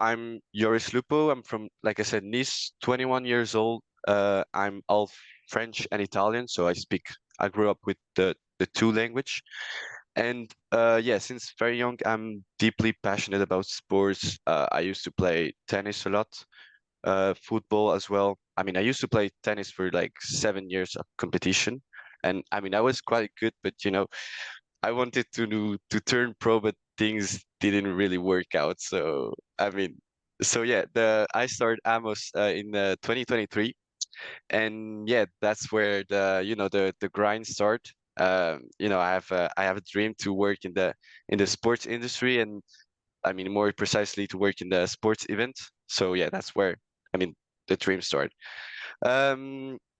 I'm Joris. I'm from, like I said, Nice, 21 years old. I'm all French and Italian, so I grew up with the two language. And yeah, since very young, I'm deeply passionate about sports. I used to play tennis a lot, football as well. I mean, I used to play tennis for like 7 years of competition, and I mean, I was quite good, but I wanted to turn pro, but things didn't really work out. So I mean, so yeah, the I started Amos in 2023, and yeah, that's where the grind start. I have a dream to work in the sports industry, and I mean more precisely to work in the sports event. So yeah, that's where I mean the dream started.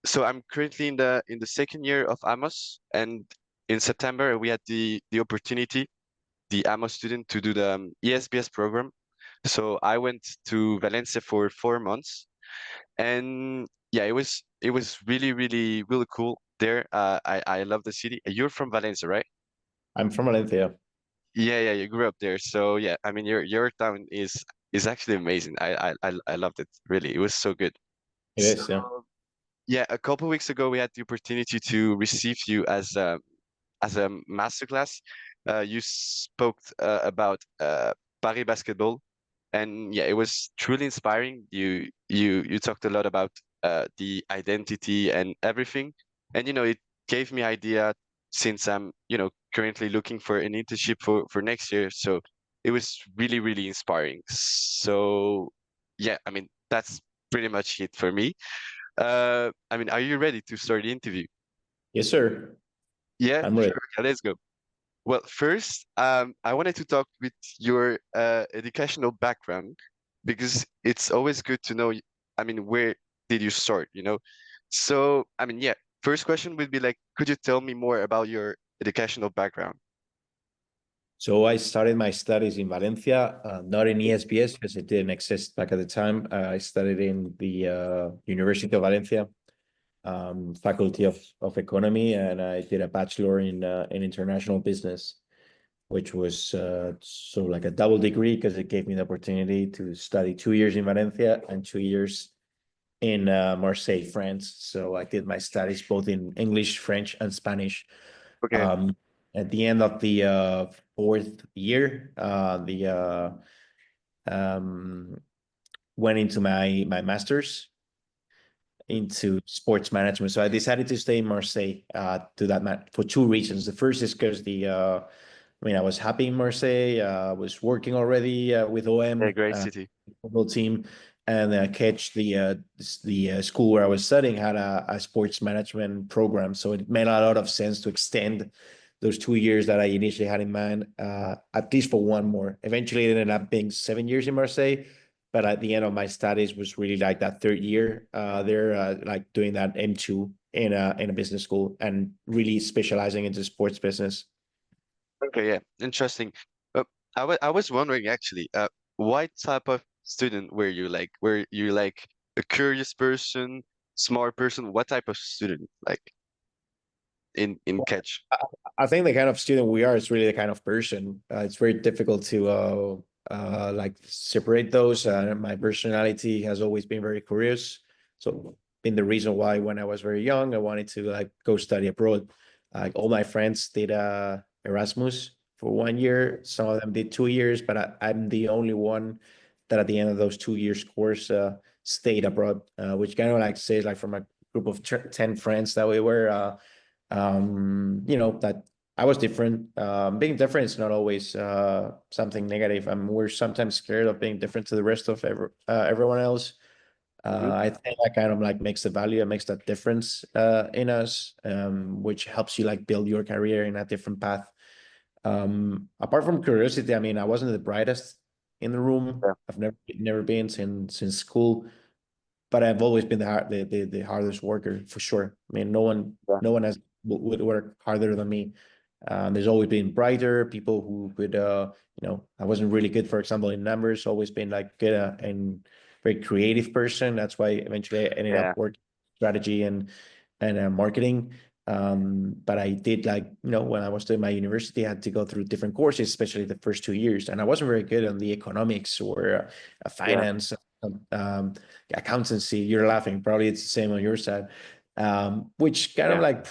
So I'm currently in the second year of Amos, and in September we had the opportunity, the Amos student, to do the ESBS program. So I went to Valencia for 4 months, and yeah, it was really cool there. I love the city. You're from Valencia, right? I'm from Valencia. Yeah, you grew up there. So yeah, I mean your town is actually amazing. I loved it really. It was so good. It is, yeah. So yeah, a couple weeks ago we had the opportunity to receive you as a masterclass. You spoke about Paris basketball, and yeah, it was truly inspiring. You talked a lot about the identity and everything, and it gave me idea since I'm currently looking for an internship for next year. So it was really inspiring. So yeah, I mean that's pretty much it for me. I mean, are you ready to start the interview? Yes, sir. Yeah, I'm ready. sure. Okay, let's go. Well, first, I wanted to talk with your educational background because it's always good to know, I mean, where did you start, So, I mean, yeah, first question would be like, could you tell me more about your educational background? So I started my studies in Valencia, not in ESBS because it didn't exist back at the time. I studied in the University of Valencia, Faculty of Economy, and I did a bachelor in international business, which was so like a double degree because it gave me the opportunity to study 2 years in Valencia and 2 years in Marseille, France. So I did my studies both in English, French, and Spanish. Okay. Um, at the end of the fourth year, the um, went into my master's into sports management. So I decided to stay in Marseille to for two reasons. The first is because I mean, I was happy in Marseille. I was working already with Yeah, OM great city. football team, and catch the school where I was studying had a sports management program, so it made a lot of sense to extend those 2 years that I initially had in mind, at least for one more. Eventually, it ended up being 7 years in Marseille, but at the end of my studies was really like that third year there, like doing that M2 in a business school and really specializing into sports business. Okay, yeah, interesting. Uh, I was wondering actually, what type of student were you like? Were you like a curious person, smart person? What type of student like in Catch? I think the kind of student we are is really the kind of person. It's very difficult to like separate those. My personality has always been very curious, so been the reason why when I was very young I wanted to like go study abroad. Like all my friends did Erasmus for 1 year. Some of them did 2 years, but I'm the only one that at the end of those 2 years course stayed abroad, which kind of like says like from a group of 10 friends that we were. That I was different. Being different is not always something negative. We're sometimes scared of being different to the rest of everyone else. Hmm. I think that kind of like makes the value and makes that difference in us, which helps you like build your career in a different path. Apart from curiosity, I mean, I wasn't the brightest in the room. Yeah, I've never been since school, but I've always been the hardest worker for sure. I mean, yeah, no one has would work harder than me. There's always been brighter people who could, I wasn't really good, for example, in numbers. Always been like good and very creative person. That's why eventually I ended yeah. up working strategy and marketing. But I did like, when I was doing my university, I had to go through different courses, especially the first 2 years. And I wasn't very good on the economics or Yeah. finance, um, accountancy. You're laughing. Probably it's the same on your side, which kind of Yeah. like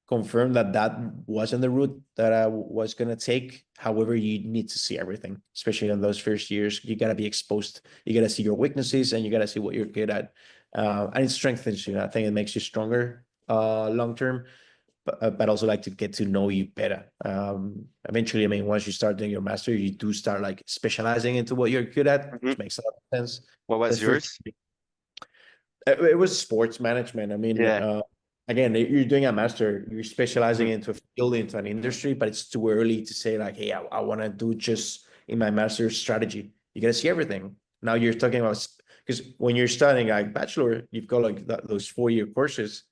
confirmed that that wasn't the route that I was going to take. However, you need to see everything, especially in those first years. You got to be exposed. You got to see your weaknesses and you got to see what you're good at. And it strengthens you. I think it makes you stronger long term, but also like to get to know you better. Eventually, I mean, once you start doing your master, you do start like specializing into what you're good at, Hmm. which makes a lot of sense. What The was first yours? it was sports management. I mean, Yeah. again, you're doing a master, you're specializing Hmm. into a field, into an industry, but it's too early to say like, hey, I want to do just in my master's strategy. You got to see everything. Now you're talking about, because when you're studying like bachelor, you've got like those 4-year courses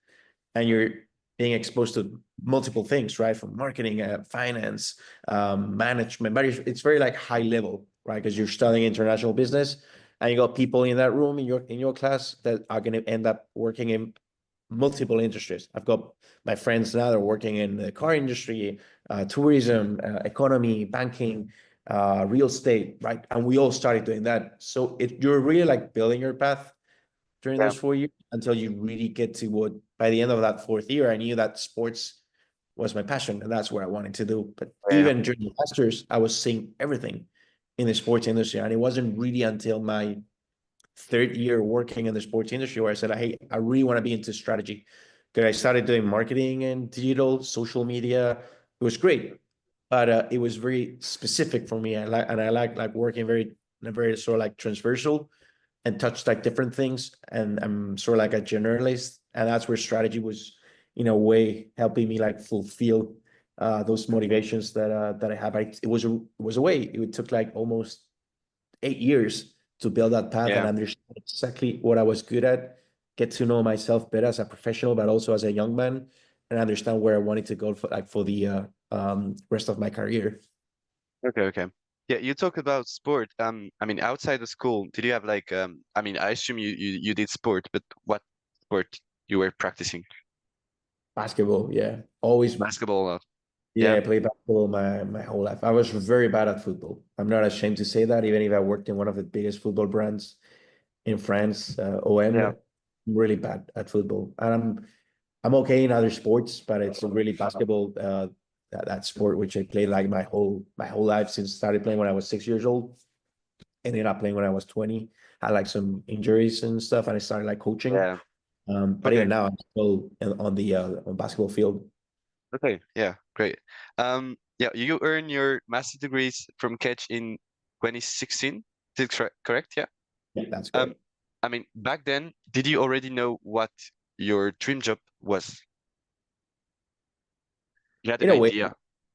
and you're being exposed to multiple things, right? From marketing, finance, management, but it's very like high level, right? Because you're studying international business, and you got people in that room in your class that are going to end up working in multiple industries. I've got my friends now that are working in the car industry, tourism, economy, banking, real estate, right? And we all started doing that. So you're really like building your path during Yeah. those 4 years until you really get to what, by the end of that 4th year, I knew that sports was my passion and that's what I wanted to do. But Yeah. even during the masters, I was seeing everything in the sports industry. And it wasn't really until my 3rd year working in the sports industry where I said, hey, I really want to be into strategy. Because I started doing marketing and digital, social media. It was great, but it was very specific for me. I like working very in a very sort of like transversal and touch like different things. And I'm sort of like a generalist, and that's where strategy was, in a way, helping me like fulfill those motivations that I have. It was a way. It took like almost 8 years to build that path and Yeah. understand exactly what I was good at, get to know myself better as a professional, but also as a young man, and understand where I wanted to go for the rest of my career. Okay. Okay. Yeah. You talk about sport. I mean, outside of school, did you have like I mean, I assume you did sport, but what sport you were practicing? Basketball, yeah, always. Basketball. Yeah, Yeah. I played basketball my whole life. I was very bad at football. I'm not ashamed to say that, even if I worked in one of the biggest football brands in France, OM. Yeah. I'm really bad at football, and I'm okay in other sports, but it's really basketball, that sport which I played like my whole life since started playing when I was 6 years old. Ended up playing when I was 20. Had like some injuries and stuff, and I started like coaching. Yeah. But Okay. even now, I'm still on the basketball field. Okay. Yeah. Great. Yeah. You earn your master degrees from Catch in 2016. Is it correct? Yeah. Yeah, that's Um, correct. I mean, back then, did you already know what your dream job was? You had In an a way, idea.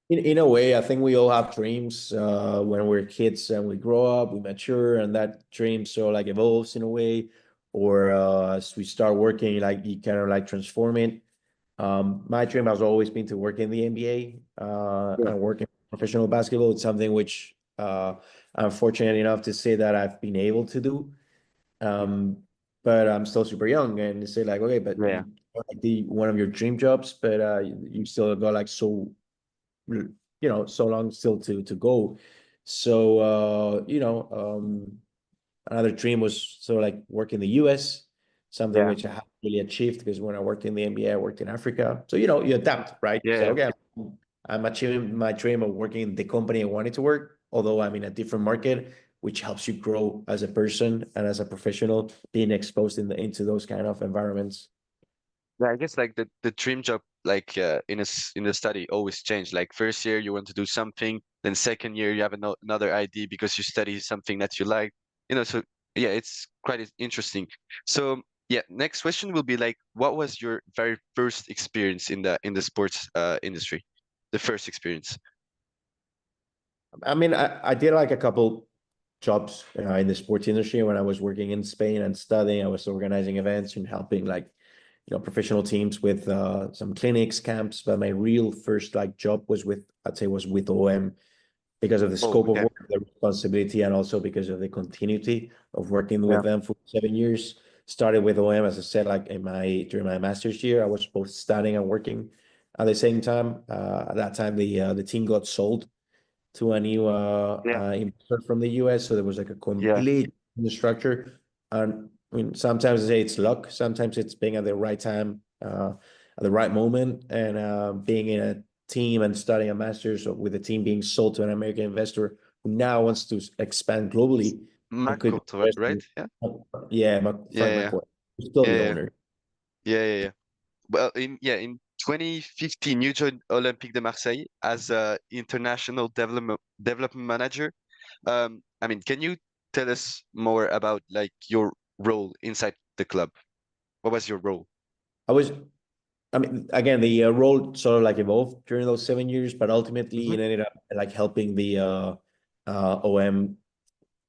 in a way, I think we all have dreams when we're kids and we grow up, we mature, and that dream so like evolves in a way, or as we start working, like you kind of like transform it. My dream has always been to work in the NBA Yeah. and work in professional basketball. It's something which I'm fortunate enough to say that I've been able to do. Um, but I'm still super young, and they say like, okay, but Yeah. you like the one of your dream jobs, but you still got like so long still to go. So another dream was sort of like work in the US, something Yeah. which I haven't really achieved because when I worked in the NBA, I worked in Africa. So you adapt, right? You say, Yeah. okay, I'm achieving my dream of working in the company I wanted to work, although I'm in a different market, which helps you grow as a person and as a professional, being exposed into those kind of environments. Yeah, I guess like the dream job like in a study always change. Like first year you want to do something, then second year you have another idea because you study something that you like. So yeah, it's quite interesting. So yeah, next question will be like, what was your very first experience in the sports industry? The first experience. I mean, I did like a couple jobs in the sports industry when I was working in Spain and studying. I was organizing events and helping like professional teams with some clinics, camps. But my real first like job I'd say was with OM because of the Oh, scope of okay. work, the responsibility, and also because of the continuity of working Yeah. with them for 7 years. started with OM, as I said, like during my master's year, I was both studying and working at the same time. At that time, the team got sold to a new Yeah. investor from the US. So there was like a Yeah. complete new structure. And I mean, sometimes I say it's luck, sometimes it's being at the right time, at the right moment, and being in a team and studying a master's with the team being sold to an American investor who now wants to expand globally and could McCourt, invest right? in, Yeah. yeah, Frank Yeah. McCoy, who's still Yeah. the Yeah. owner. Yeah. Yeah. Yeah. Well, in 2015, you joined Olympique de Marseille as a international development manager. I mean, can you tell us more about like your role inside the club? What was your role? I was I mean, again, the role sort of like evolved during those 7 years, but ultimately Hmm. it ended up like helping the OM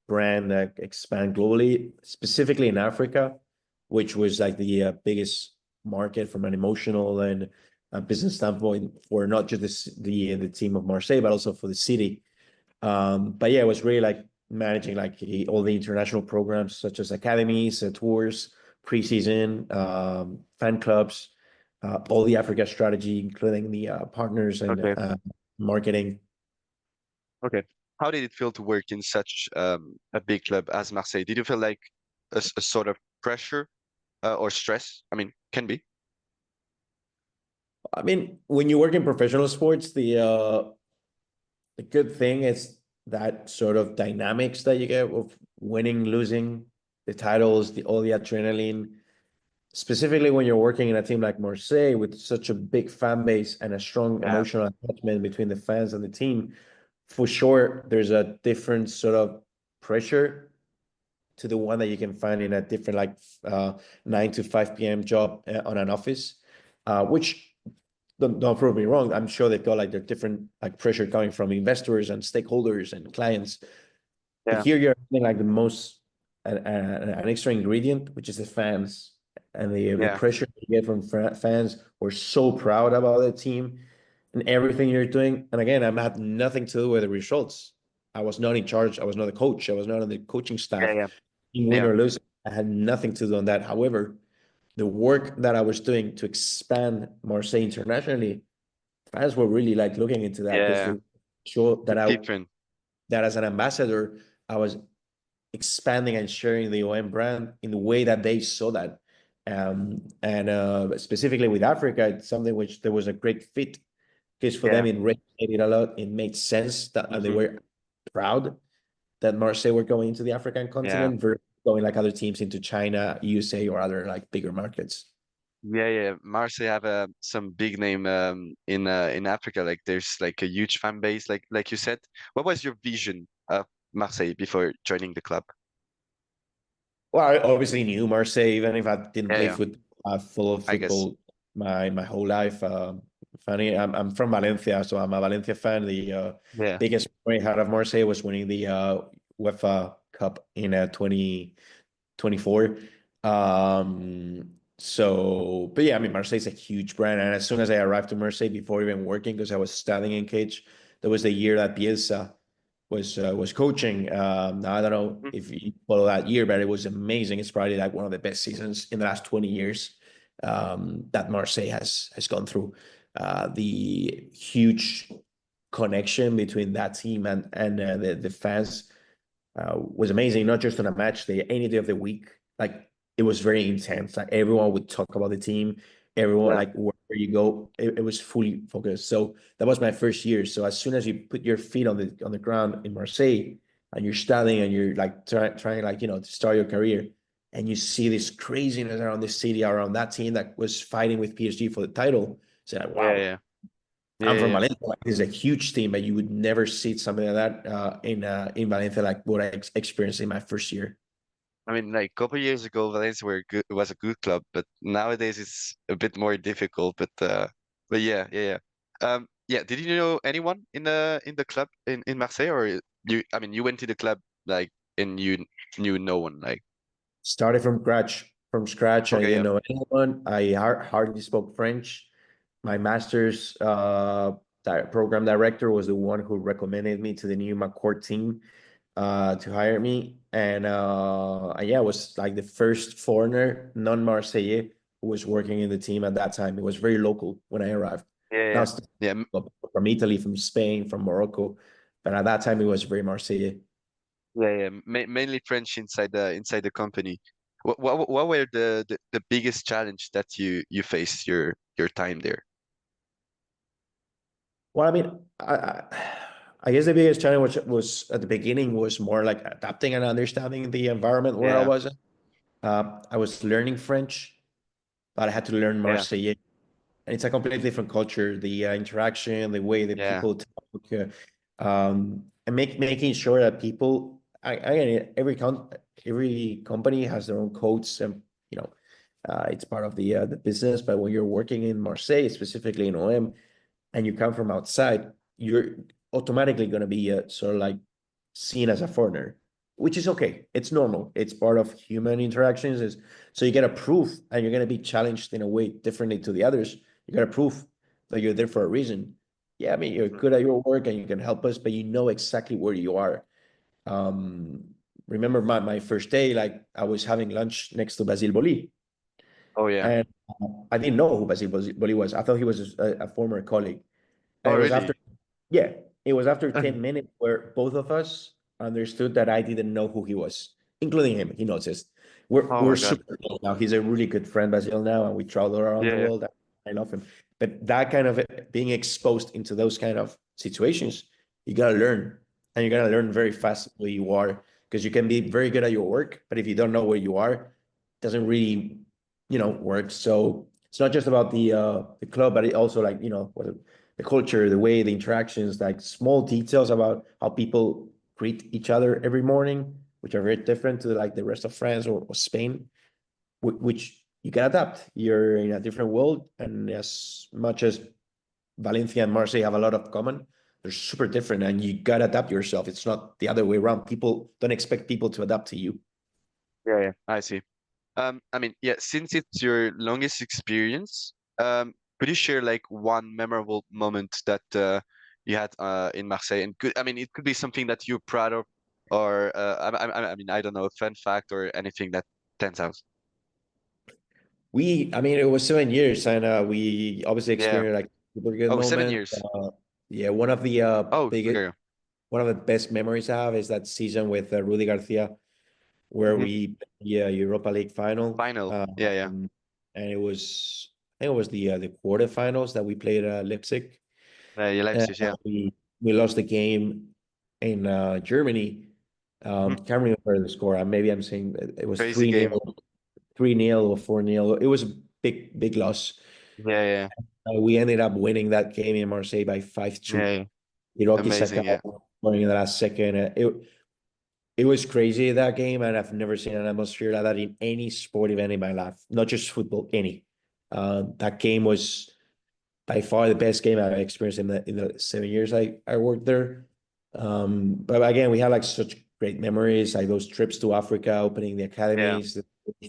brand expand globally, specifically in Africa, which was like the biggest market from an emotional and business standpoint for not just the team of Marseille, but also for the city. But yeah, it was really like managing like all the international programs such as academies, tours, preseason, fan clubs, all the Africa strategy, including the partners and Okay. marketing. Okay. How did it feel to work in such a big club as Marseille? Did you feel like a sort of pressure or stress? I mean, can be. I mean, when you work in professional sports, the good thing is that sort of dynamics that you get of winning, losing, the titles, the all the adrenaline. Specifically when you're working in a team like Marseille with such a big fan base and a strong Yeah. emotional attachment between the fans and the team, for sure, there's a different sort of pressure to the one that you can find in a different like 9 to 5 p.m. job on an office, which don't prove me wrong. I'm sure they've got like their different like pressure coming from investors and stakeholders and clients. But Yeah. here you're having like the most an extra ingredient, which is the fans and the Yeah. pressure you get from fans who are so proud about the team and everything you're doing. And again, I had nothing to do with the results. I was not in charge. I was not a coach. I was not on the coaching Yeah. staff. Yeah. In win Yeah. or lose, I had nothing to do on that. However, the work that I was doing to expand Marseille internationally, fans were really like looking into that because Yeah. they showed that It's I different. that as an ambassador, I was expanding and sharing the OM brand in the way that they saw that. And specifically with Africa, it's something which there was a great fit because for them Yeah. it resonated a lot. It made sense that they Hmm. were proud that Marseille were going into the African Yeah. continent versus going like other teams into China, USA, or other like bigger markets. Yeah. Yeah. Marseille have some big name in Africa. Like there's like a huge fan base. Like you said. What was your vision of Marseille before joining the club? Well, I obviously knew Marseille, even if I didn't Yeah. play Yeah. football. I followed I guess. football my whole life. Funny, I'm from Valencia, so I'm a Valencia fan. The Yeah. biggest memory I had of Marseille was winning the UEFA Cup in 2024. But yeah, I mean, Marseille's a huge brand, and as soon as I arrived to Marseille, before even working, because I was studying in Cage, that was the year that Bielsa was coaching. I don't know Mhm. if you follow that year, but it was amazing. It's probably like one of the best seasons in the last 20 years that Marseille has gone through. The huge connection between that team and the fans was amazing. Not just on a match day, any day of the week. Like it was very intense. Like everyone would talk about the team. Everyone Yeah. like wherever you go, it was fully focused. So that was my first year. So as soon as you put your feet on the ground in Marseille and you're studying and you're like trying like to start your career, and you see this craziness around the city around that team that was fighting with PSG for the title. So like, Yeah. wow, Yeah. I'm Yeah. from Yeah. Valencia. Like, this is a huge team, but you would never see something like that in Valencia, like what I experienced in my first year. I mean, like a couple years ago, Valencia were good, was a good club, but nowadays it's a bit more difficult. But yeah, yeah, yeah. Yeah. Did you know anyone in the club in Marseille, or you? I mean, you went to the club like and you knew no one. Like, Started from scratch. From scratch, I okay, didn't yeah, know anyone. I hardly spoke French. My master's program director was the one who recommended me to the new McCourt team. to hire me. And yeah, I was like the first foreigner, non-Marseillais, who was working in the team at that time. It was very local when I arrived. Yeah, Now yeah, still yeah, from Italy, from Spain, from Morocco, but at that time it was very Marseillais. yeah, yeah. Mainly French inside the company. What were the biggest challenge that you faced your time there? Well, I mean, I guess the biggest challenge was at the beginning was more like adapting and understanding the environment where I Yeah, was in. I was learning French, but I had to learn yeah, Marseillais, and it's a completely different culture. The interaction, the way that yeah. people talk, and making sure that people, every company has their own codes, and you know, it's part of the business. But when you're working in Marseille, specifically in OM, and you come from outside, you're automatically going to be sort of like seen as a foreigner, which is okay. It's normal. It's part of human interactions. Is so you get a proof, and you're going to be challenged in a way differently to the others. You got a proof that you're there for a reason. Yeah, I mean you're Mhm. good at your work and you can help us, but you know exactly where you are. Um, Remember my first day, like I was having lunch next to Basil Boli, Oh yeah. and I didn't know who Basil Boli was. I thought he was a former colleague. And Oh it was after, really? yeah, it was after 10 minutes where both of us understood that I didn't know who he was, including him. He noticed. Oh We're my God. super close now. He's a really good friend, Basil, now, and we travel around the Yeah, world. I love him. But that kind of being exposed into those kind of situations, you gotta learn. And you gotta learn very fast where you are. Because you can be very good at your work, but if you don't know where you are, it doesn't really, work. So it's not just about the club, but it also like, what the culture, the way, the interactions, like small details about how people greet each other every morning, which are very different to like the rest of France or Spain, which you can adapt. You're in a different world, and as much as Valencia and Marseille have a lot of common, they're super different, and you gotta adapt yourself. It's not the other way around. People don't expect people to adapt to you. yeah, yeah. I see. I mean, yeah, since it's your longest experience, could you share like one memorable moment that you had in Marseille? And I mean, it could be something that you're proud of, or I mean, I don't know, a fun fact or anything that stands out. I mean, it was 7 years, and we obviously Yeah. experienced like super good Oh, seven moments. years. Yeah, one of the Oh, biggest, okay. one of the best memories I have is that season with Rudy Garcia, where Hmm. we played the Europa League final, Final. Yeah, yeah. and I think it was the quarterfinals that we played Leipzig, Yeah, and Leipzig. Yeah. we lost the game in Germany. Hmm. Can't remember the score. Maybe I'm saying it was Crazy 3-0, game. 3-0 or 4-0. It was a big loss. Yeah, yeah, We ended up winning that game in Marseille by 5-2. yeah, yeah. Hiroki Amazing. Yeah, scoring in the last second. It was crazy that game, and I've never seen an atmosphere like that in any sport event in my life, not just football, any. That game was by far the best game I've experienced in the 7 years I worked there. But again, we had like such great memories, like those trips to Africa, opening the yeah, academies,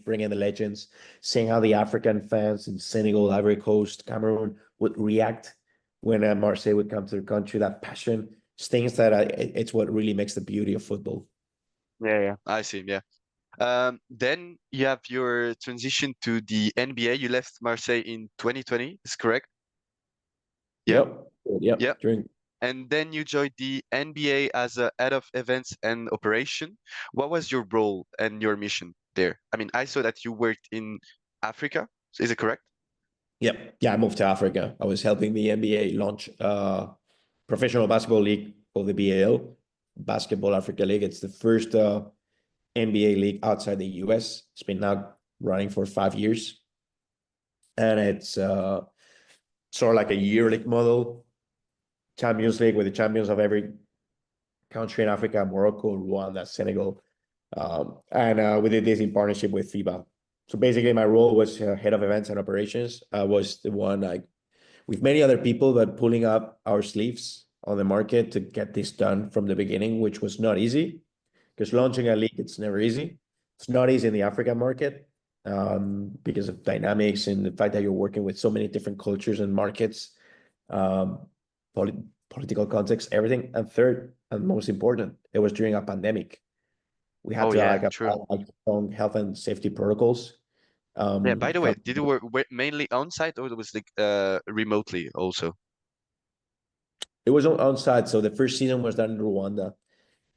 bringing the legends, seeing how the African fans in Senegal, Ivory Coast, Cameroon would react when Marseille would come to the country. That passion, things that it's what really makes the beauty of football. yeah, yeah. I see. Yeah. Then you have your transition to the NBA. You left Marseille in 2020, is correct? Yeah, Yep. yeah. Yep. During And then you joined the NBA as a head of events and operation. What was your role and your mission there? I mean, I saw that you worked in Africa. Is it correct? Yep. Yeah, I moved to Africa. I was helping the NBA launch professional basketball league called the BAL, Basketball Africa League. It's the first NBA league outside the US. It's been now running for 5 years. And it's sort of like a year league model, Champions League with the champions of every country in Africa, Morocco, Rwanda, Senegal. And we did this in partnership with FIBA. So basically, my role was head of events and operations. I was the one like with many other people, but pulling up our sleeves on the market to get this done from the beginning, which was not easy because launching a league, it's never easy. It's not easy in the African market because of dynamics and the fact that you're working with so many different cultures and markets, um, polit- political context, everything. And third, and most important, it was during a pandemic. We had Oh to yeah, like true. apply like strong health and safety protocols. Yeah, by the way, Health, did you work mainly on site or it was like remotely also? it was on site. So the first season was done in Rwanda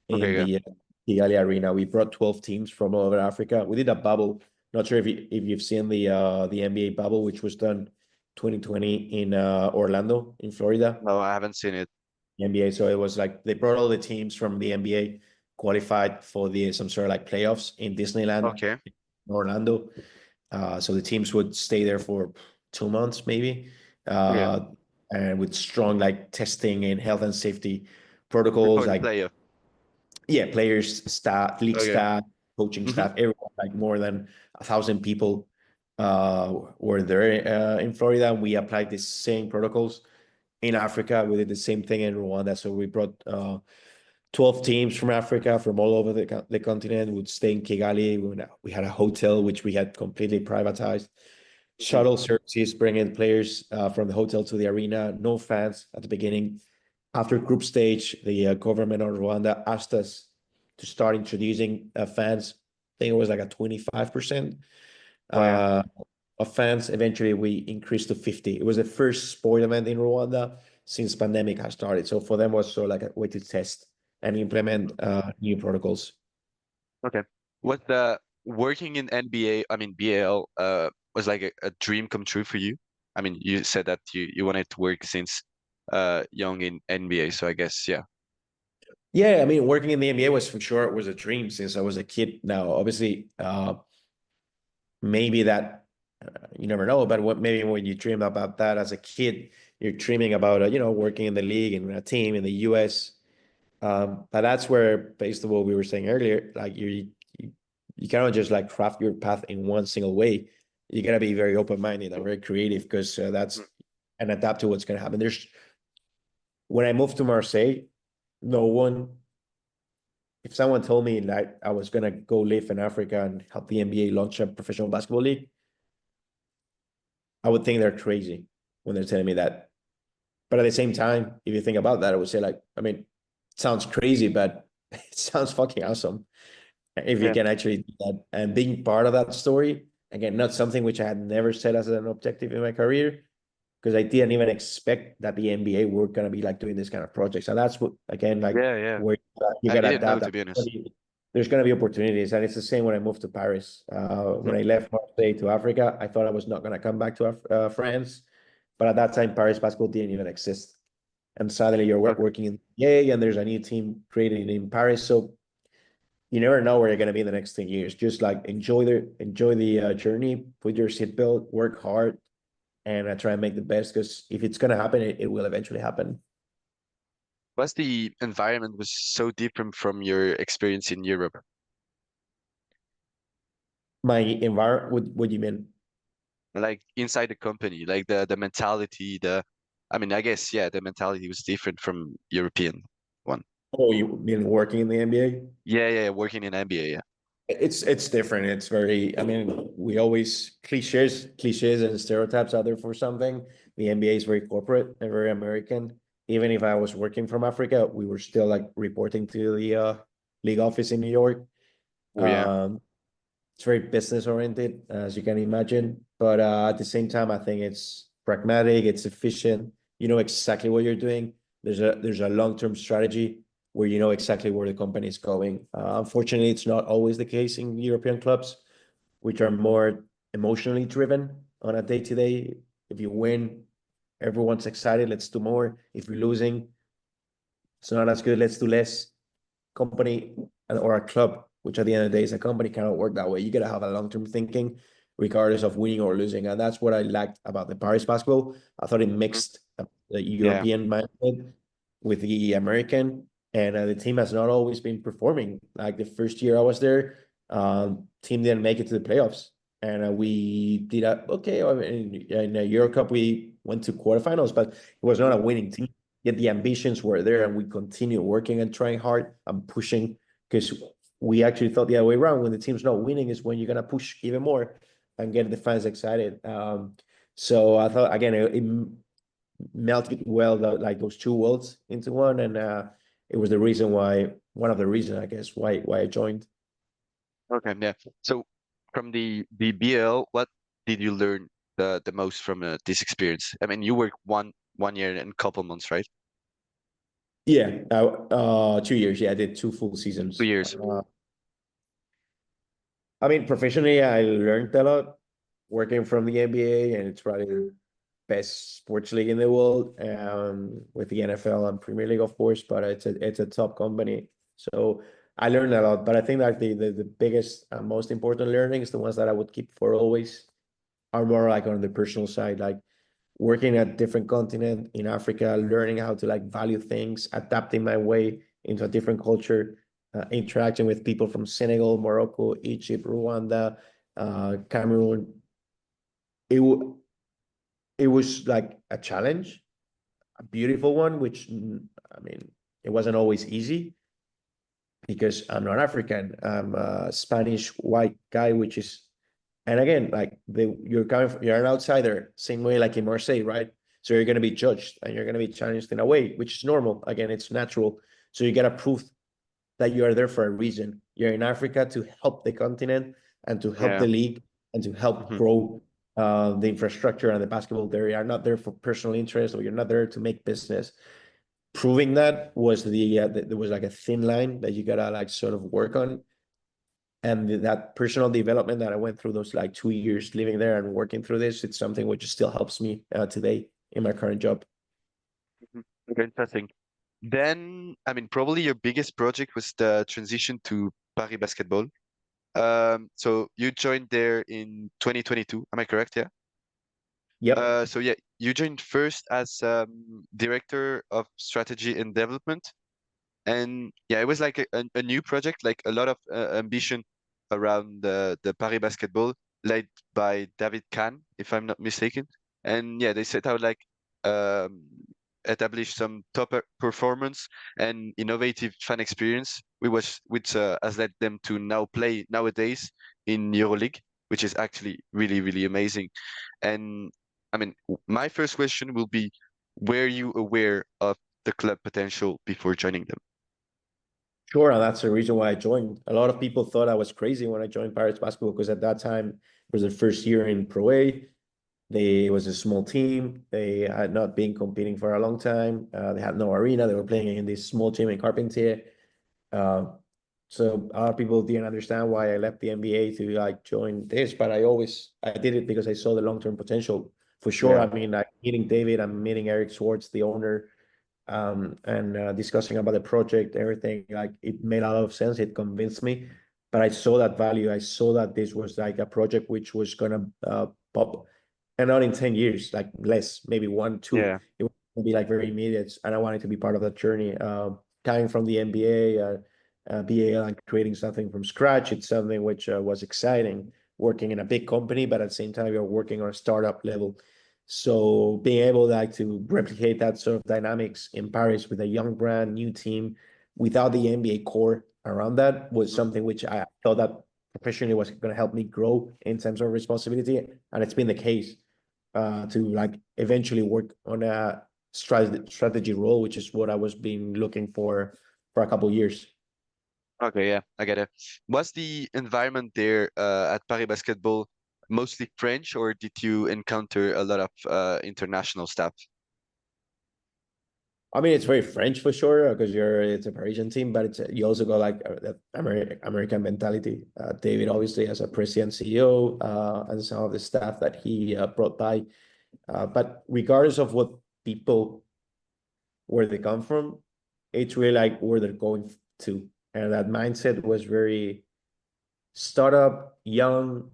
Okay, in yeah. the Kigali Arena. We brought 12 teams from all over Africa. We did a bubble. Not sure if you've seen the NBA bubble, which was done 2020 in Orlando, in Florida. No, I haven't seen it. The NBA. So it was like they brought all the teams from the NBA qualified for the some sort of like playoffs in Disneyland, Okay. in Orlando. So the teams would stay there for 2 months, maybe, Yeah. uh, and with strong like testing and health and safety Before protocols, the like playoff. yeah, players, staff, league Okay. staff, coaching Mm-hmm. staff, everyone, like more than 1,000 people were there in Florida. And we applied the same protocols in Africa. We did the same thing in Rwanda. So we brought 12 teams from Africa, from all over the continent, would stay in Kigali. We had a hotel, which we had completely privatized. Mm-hmm. Shuttle services, bringing players from the hotel to the arena. No fans at the beginning. After group stage, the government of Rwanda asked us to start introducing fans. I think it was like a 25% Oh yeah. uh, of fans. Eventually, we increased to 50. It was the first sport event in Rwanda since pandemic has started. So for them, was sort of like a way to test and implement new protocols. Okay. Was the working in NBA, I mean BAL, was like a dream come true for you? I mean, you said that you wanted to work since young in NBA, so I guess yeah. Yeah, I mean, working in the NBA was for sure was a dream since I was a kid. Now, obviously, maybe that you never know, but what maybe when you dream about that as a kid, you're dreaming about working in the league and a team in the US. But that's where, based on what we were saying earlier, like you cannot just like craft your path in one single way. You gotta be very open minded and very creative because that's Mm. and adapt to what's gonna happen. There's when I moved to Marseille, no one. If someone told me that I was gonna go live in Africa and help the NBA launch a professional basketball league, I would think they're crazy when they're telling me that. But at the same time, if you think about that, I would say like, I mean, it sounds crazy, but it sounds fucking awesome if you Yeah. can actually do that. And being part of that story, again, not something which I had never set as an objective in my career, because I didn't even expect that the NBA were gonna be like doing this kind of projects. And that's what again, like Yeah, yeah. where you I gotta didn't know adapt. to be honest. There's gonna be opportunities, and it's the same when I moved to Paris. Hmm. When I left Marseille to Africa, I thought I was not gonna come back to France, but at that time, Paris basketball didn't even exist. And suddenly you're Okay. working in EA, and there's a new team created in Paris. So you never know where you're going to be in the next 10 years. Just like enjoy the journey, put your seatbelt, work hard, and try and make the best. Because if it's going to happen, it will eventually happen. Was the environment was so different from your experience in Europe? My environment, what do you mean? Like inside the company, like the mentality, I mean, I guess yeah, the mentality was different from European one. Oh, you mean working in the NBA? Yeah, yeah, working in NBA, yeah. It's different. It's very. I mean, we always cliches and stereotypes out there for something. The NBA is very corporate and very American. Even if I was working from Africa, we were still like reporting to the league office in New York. Oh yeah. Um, it's very business oriented, as you can imagine. But at the same time, I think it's pragmatic, it's efficient. You know exactly what you're doing. There's a long-term strategy where you know exactly where the company is going. Unfortunately, it's not always the case in European clubs, which are more emotionally driven on a day-to-day. If you win, everyone's excited, let's do more. If you're losing, it's not as good, let's do less. Company or a club, which at the end of the day is a company, cannot work that way. You got to have a long term thinking, regardless of winning or losing. And that's what I liked about the Paris basketball. I thought it Mhm. mixed the Yeah. European mindset with the American, and the team has not always been performing. Like the first year I was there, team didn't make it to the playoffs, and we did okay. I mean, in the Euro Cup we went to quarterfinals, but it was not a winning team. Yet the ambitions were there, and we continue working and trying hard and pushing because we actually thought the other way around. When the team's not winning, is when you're gonna push even more and get the fans excited. So I thought again it melted well like those two worlds into one, and it was the reason why, one of the reasons, I guess, why I joined. Okay, yeah. So from the BL, what did you learn the most from this experience? I mean, you worked one year and a couple months, right? Yeah, 2 years. Yeah, I did two full Two seasons. years. I mean, professionally, I learned a lot working from the NBA, and it's probably the best sports league in the world, with the NFL and Premier League, of course. But it's a top company, so I learned a lot. But I think that the biggest and most important learnings, the ones that I would keep for always, are more like on the personal side, like working at different continent in Africa, learning how to like value things, adapting my way into a different culture, interacting with people from Senegal, Morocco, Egypt, Rwanda, Cameroon. It was like a challenge, a beautiful one, which, I mean, it wasn't always easy because I'm not African. I'm a Spanish white guy, which is, and again, like you're an outsider, same way like in Marseille, right? So you're gonna be judged and you're gonna be challenged in a way, which is normal. Again, it's natural. So you gotta prove that you are there for a reason. You're in Africa to help the continent and to help Yeah. the league and to help Hmm. grow the infrastructure and the basketball there. You're not there for personal interest, or you're not there to make business. Proving that was there was like a thin line that you gotta like sort of work on, and that personal development that I went through those like 2 years living there and working through this, it's something which still helps me today in my current job. Hmm. Okay, interesting. Then, I mean, probably your biggest project was the transition to Paris Basketball. So you joined there in 2022. Am I correct? Yeah. Yep. So yeah, you joined first as director of strategy and development. And yeah, it was like a new project, like a lot of ambition around the Paris basketball, led by David Kahn, if I'm not mistaken. And yeah, they set out like um, establish some top performance and innovative fan experience, which has led them to now play nowadays in EuroLeague, which is actually really really amazing. And I mean, my first question will be, were you aware of the club potential before joining them? Sure, and that's the reason why I joined. A lot of people thought I was crazy when I joined Paris Basketball because at that time it was the first year in Pro A. It was a small team. They had not been competing for a long time. They had no arena. They were playing in this small team in Carpentier. Uh, so a lot of people didn't understand why I left the NBA to like join this, but I did it because I saw the long-term potential for sure. Yeah. I mean, like meeting David, I'm meeting Eric Schwartz, the owner, and discussing about the project, everything, like it made a lot of sense. It convinced me, but I saw that value. I saw that this was like a project which was gonna pop, and not in 10 years, like less, maybe one, two. Yeah. It would be like very immediate, and I wanted to be part of that journey. Coming from the NBA, BAL, and creating something from scratch, it's something which was exciting. Working in a big company, but at the same time, you're working on a startup level. So being able like to replicate that sort of dynamics in Paris with a young brand new team without the NBA core around that was Mhm. something which I thought that professionally was going to help me grow in terms of responsibility, and it's been the case to like eventually work on a strategy role, which is what I was being looking for a couple of years. Okay, yeah, I get it. Was the environment there at Paris Basketball mostly French, or did you encounter a lot of international staff? I mean, it's very French for sure because it's a Parisian team, but it's you also got like that American mentality. David obviously as a president CEO, and some of the staff that he brought by. But regardless of what people where they come from, it's really like where they're going to, and that mindset was very startup, young,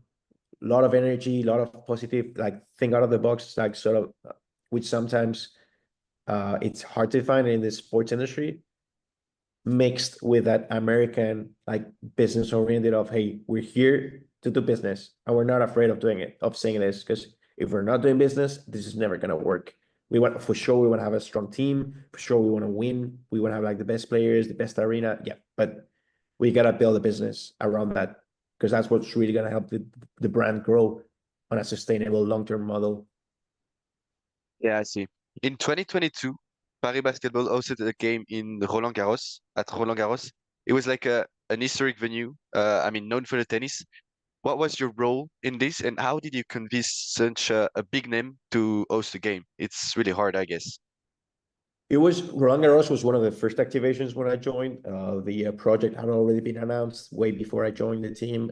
a lot of energy, a lot of positive, like think out of the box, like sort of, which sometimes it's hard to find in the sports industry, mixed with that American like business oriented of, hey, we're here to do business and we're not afraid of doing it, of saying this, because if we're not doing business, this is never gonna work. We want for sure we want to have a strong team, for sure we want to win, we want to have like the best players, the best arena. Yeah, but we gotta build a business around that because that's what's really gonna help the brand grow on a sustainable long-term model. Yeah, I see. In 2022, Paris Basketball hosted a game in Roland Garros at Roland Garros. It was like a an historic venue. I mean, known for the tennis. What was your role in this, and how did you convince such a big name to host the game? It's really hard, I guess. It was Roland Garros was one of the first activations when I joined. The project had already been announced way before I joined the team,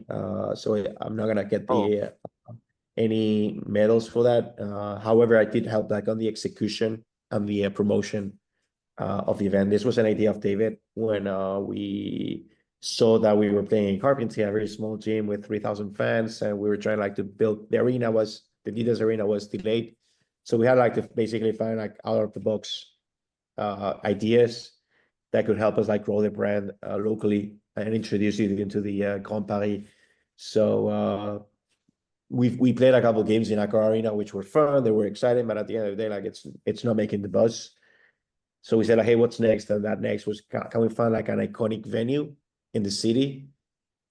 so I'm not gonna get Oh, the any medals for that. However, I did help like on the execution and the promotion of the event. This was an idea of David when we saw that we were playing in Carpentry, a very small gym with 3,000 fans, and we were trying like to build the Adidas arena was delayed, so we had like to basically find like out of the box ideas that could help us like grow the brand locally and introduce it into the Grand Paris. So we played a couple games in Accra Arena, which were fun. They were exciting, but at the end of the day, like it's not making the buzz. So we said, like, hey, what's next? And that next was, can we find like an iconic venue in the city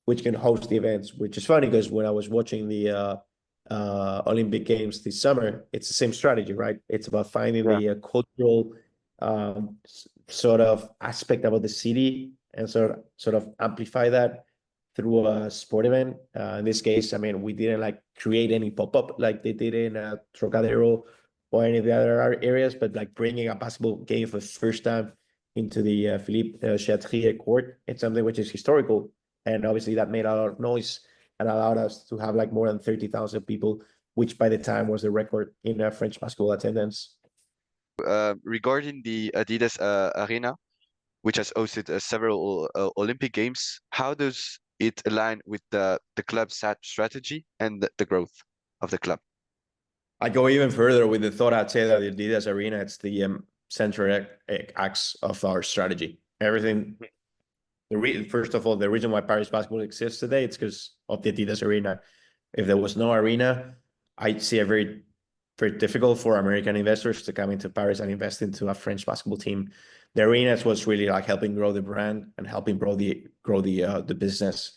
which can host the events? Which is funny because when I was watching the Olympic Games this summer, it's the same strategy, right? It's about finding yeah. the cultural sort of aspect about the city and sort of amplify that through a sport event. In this case, I mean, we didn't like create any pop-up like they did in Trocadero or any of the other areas, but like bringing a basketball game for the first time into the Philippe Chatrier court. It's something which is historical, and obviously that made a lot of noise and allowed us to have like more than 30,000 people, which by the time was the record in French basketball attendance. Regarding the Adidas Arena, which has hosted several Olympic Games, how does it align with the club's strategy and the growth of the club? I go even further with the thought. I'd say that the Adidas Arena, it's the center axe of our strategy. Everything. First of all, the reason why Paris basketball exists today, it's because of the Adidas Arena. If there was no arena, I'd see a very difficult for American investors to come into Paris and invest into a French basketball team. The arena is what's really like helping grow the brand and helping grow the business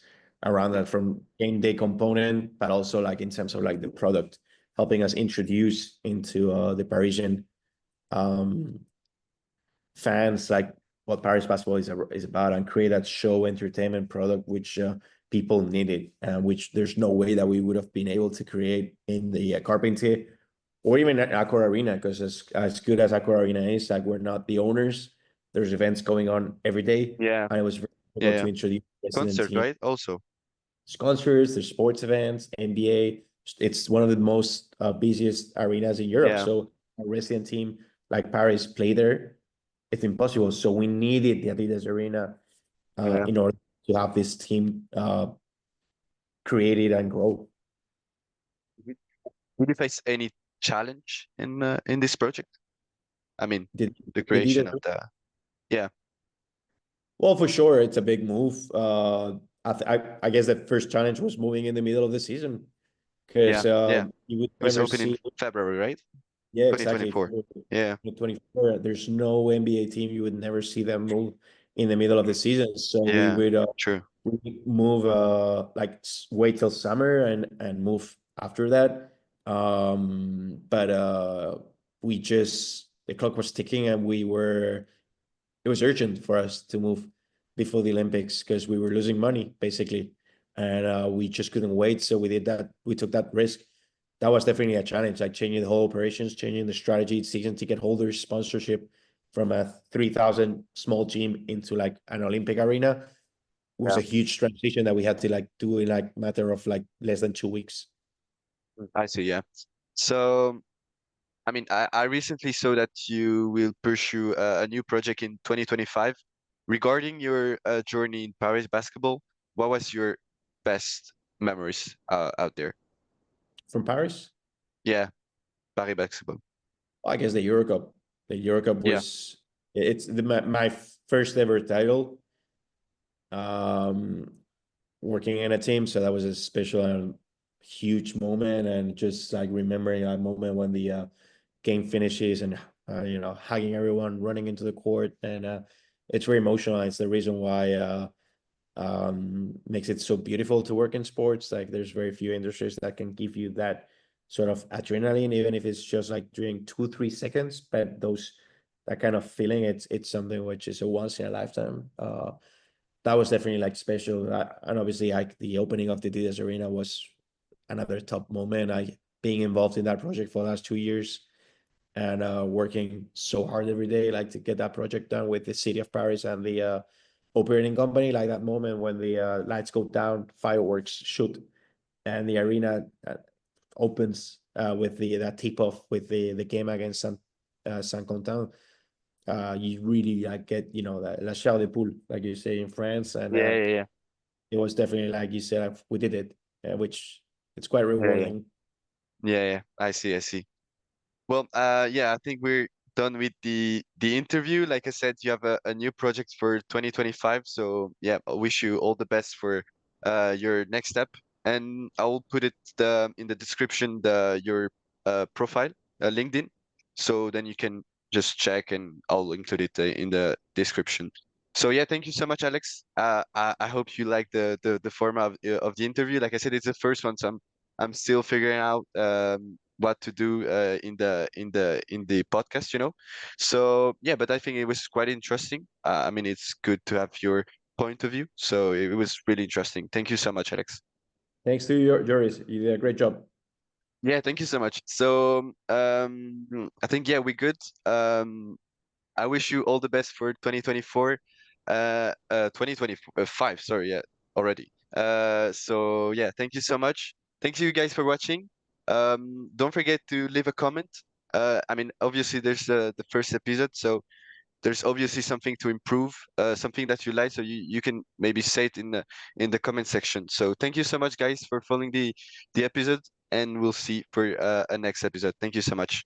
around that, from game day component, but also like in terms of like the product, helping us introduce into the Parisian um, fans like what Paris basketball is about, and create that show entertainment product which people needed, which there's no way that we would have been able to create in the Carpentier or even at Accor Arena, because as good as Accor Arena is, like we're not the owners. There's events going on every day, Yeah, and it was very yeah, difficult yeah. to introduce the resident Concert, team. right? Also, There's concerts, there's sports events, NBA. It's one of the most busiest arenas in Europe. yeah, So a resident team like Paris play there, it's impossible. So we needed the Adidas Arena yeah. in order to have this team created and grow. Mhm. Did you face any challenge in this project? I mean, Did the the creation Adidas? of the yeah, Well, for sure, it's a big move. I guess the first challenge was moving in the middle of the season yeah, because yeah. you would It was never open in see. February, right? Yeah, exactly. 2024. Yeah, 24. There's no NBA team. You would never see them move in the middle of the season. So yeah, true. we would move like wait till summer and move after that. But we just the clock was ticking, and it was urgent for us to move before the Olympics because we were losing money basically, and we just couldn't wait. So we did that. We took that risk. That was definitely a challenge, like changing the whole operations, changing the strategy, season ticket holders, sponsorship from a 3,000 small gym into like an Olympic arena was Yeah, a huge transition that we had to like do in like matter of like less than 2 weeks. I see. Yeah. So, I mean, I recently saw that you will pursue a new project in 2025. Regarding your journey in Paris basketball, what was your best memories out there? From Paris, Yeah, Paris basketball. I guess the Euro Cup. The Euro Cup Yeah, was it's my first ever title. Um, Working in a team, so that was a special and huge moment, and just like remembering that moment when the game finishes and hugging everyone, running into the court, and it's very emotional. It's the reason why makes it so beautiful to work in sports. Like there's very few industries that can give you that sort of adrenaline, even if it's just like during 2 3 seconds, but those that kind of feeling, it's something which is a once in a lifetime. That was definitely like special. And obviously, like the opening of the Adidas Arena was another top moment. I being involved in that project for the last 2 years and working so hard every day, like to get that project done with the city of Paris and the operating company. Like that moment when the lights go down, fireworks shoot, and the arena opens with the that tip off with the game against Saint Quentin. You really like get that la chair de poule, like you say in France, and Yeah, yeah, yeah, it was definitely like you said, we did it, which it's quite yeah, yeah, rewarding. yeah, yeah. I see, I see. Well, yeah, I think we're done with the interview. Like I said, you have a new project for 2025. So yeah, I wish you all the best for your next step. And I will put it in the description your profile, LinkedIn. So then you can just check, and I'll include it in the description. So yeah, thank you so much, Alex. I hope you like the format of the interview. Like I said, it's the first one, so I'm still figuring out what to do in the podcast, So yeah, but I think it was quite interesting. I mean, it's good to have your point of view. So it was really interesting. Thank you so much, Alex. Thanks to you, Joris. You did a great job. Yeah, thank you so much. So I think yeah, we're good. I wish you all the best for 2024, 2025. Sorry, yeah, already. So yeah, thank you so much. Thank you guys for watching. Don't forget to leave a comment. I mean, obviously there's the first episode, so there's obviously something to improve, something that you like, so you can maybe say it in the comment section. So thank you so much, guys, for following the episode, and we'll see for a next episode. Thank you so much.